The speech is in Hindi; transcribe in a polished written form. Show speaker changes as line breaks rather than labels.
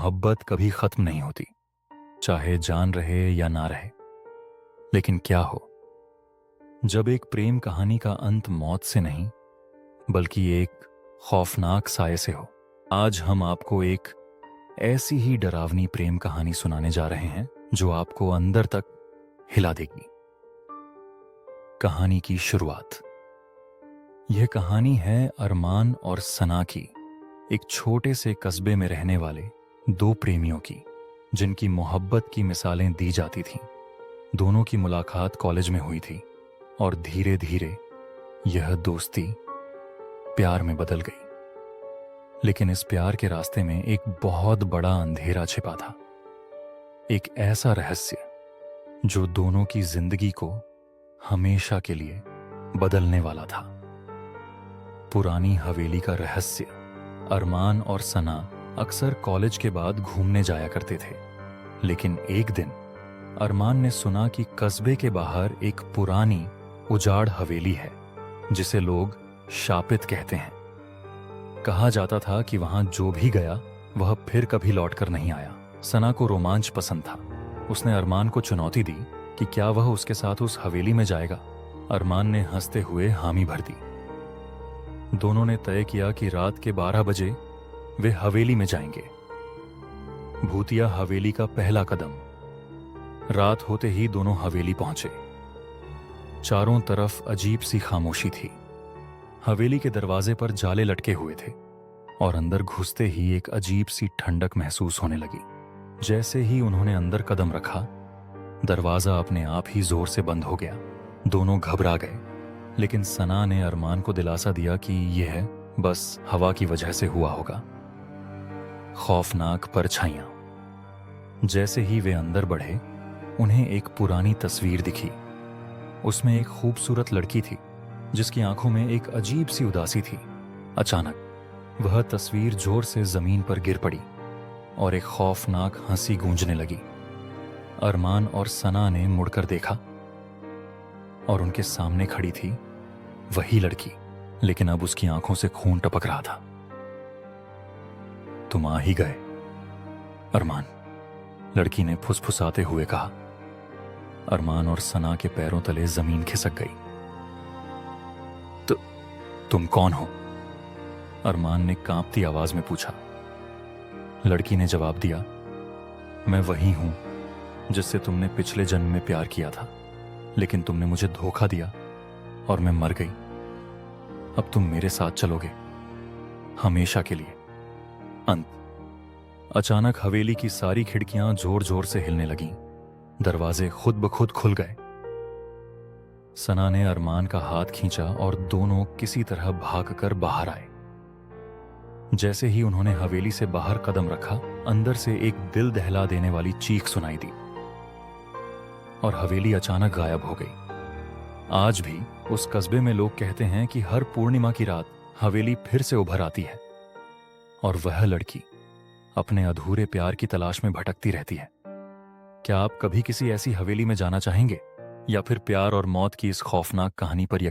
मोहब्बत कभी खत्म नहीं होती, चाहे जान रहे या ना रहे। लेकिन क्या हो जब एक प्रेम कहानी का अंत मौत से नहीं बल्कि एक खौफनाक साये से हो। आज हम आपको एक ऐसी ही डरावनी प्रेम कहानी सुनाने जा रहे हैं जो आपको अंदर तक हिला देगी। कहानी की शुरुआत। यह कहानी है अरमान और सना की, एक छोटे से कस्बे में रहने वाले दो प्रेमियों की, जिनकी मोहब्बत की मिसालें दी जाती थीं। दोनों की मुलाकात कॉलेज में हुई थी और धीरे धीरे यह दोस्ती प्यार में बदल गई। लेकिन इस प्यार के रास्ते में एक बहुत बड़ा अंधेरा छिपा था, एक ऐसा रहस्य जो दोनों की जिंदगी को हमेशा के लिए बदलने वाला था। पुरानी हवेली का रहस्य। अरमान और सना अक्सर कॉलेज के बाद घूमने जाया करते थे, लेकिन एक दिन अरमान ने सुना कि कस्बे के बाहर एक पुरानी उजाड़ हवेली है जिसे लोग शापित कहते हैं। कहा जाता था कि वहां जो भी गया वह फिर कभी लौटकर नहीं आया। सना को रोमांच पसंद था। उसने अरमान को चुनौती दी कि क्या वह उसके साथ उस हवेली में जाएगा। अरमान ने हंसते हुए हामी भर दी। दोनों ने तय किया कि रात के 12 बजे वे हवेली में जाएंगे। भूतिया हवेली का पहला कदम। रात होते ही दोनों हवेली पहुंचे। चारों तरफ अजीब सी खामोशी थी। हवेली के दरवाजे पर जाले लटके हुए थे और अंदर घुसते ही एक अजीब सी ठंडक महसूस होने लगी। जैसे ही उन्होंने अंदर कदम रखा, दरवाजा अपने आप ही जोर से बंद हो गया। दोनों घबरा गए, लेकिन सना ने अरमान को दिलासा दिया कि यह बस हवा की वजह से हुआ होगा। खौफनाक परछाइयां। जैसे ही वे अंदर बढ़े, उन्हें एक पुरानी तस्वीर दिखी। उसमें एक खूबसूरत लड़की थी जिसकी आंखों में एक अजीब सी उदासी थी। अचानक वह तस्वीर जोर से जमीन पर गिर पड़ी और एक खौफनाक हंसी गूंजने लगी। अरमान और सना ने मुड़कर देखा और उनके सामने खड़ी थी वही लड़की, लेकिन अब उसकी आंखों से खून टपक रहा था। तुम आ ही गए, अरमान, लड़की ने फुसफुसाते हुए कहा। अरमान और सना के पैरों तले जमीन खिसक गई। तुम कौन हो? अरमान ने कांपती आवाज में पूछा। लड़की ने जवाब दिया, मैं वही हूं जिससे तुमने पिछले जन्म में प्यार किया था, लेकिन तुमने मुझे धोखा दिया और मैं मर गई। अब तुम मेरे साथ चलोगे, हमेशा के लिए। अंत। अचानक हवेली की सारी खिड़कियां जोर जोर से हिलने लगीं। दरवाजे खुद ब खुद खुल गए। सना ने अरमान का हाथ खींचा और दोनों किसी तरह भागकर बाहर आए। जैसे ही उन्होंने हवेली से बाहर कदम रखा, अंदर से एक दिल दहला देने वाली चीख सुनाई दी और हवेली अचानक गायब हो गई। आज भी उस कस्बे में लोग कहते हैं कि हर पूर्णिमा की रात हवेली फिर से उभर आती है और वह लड़की अपने अधूरे प्यार की तलाश में भटकती रहती है। क्या आप कभी किसी ऐसी हवेली में जाना चाहेंगे या फिर प्यार और मौत की इस खौफनाक कहानी पर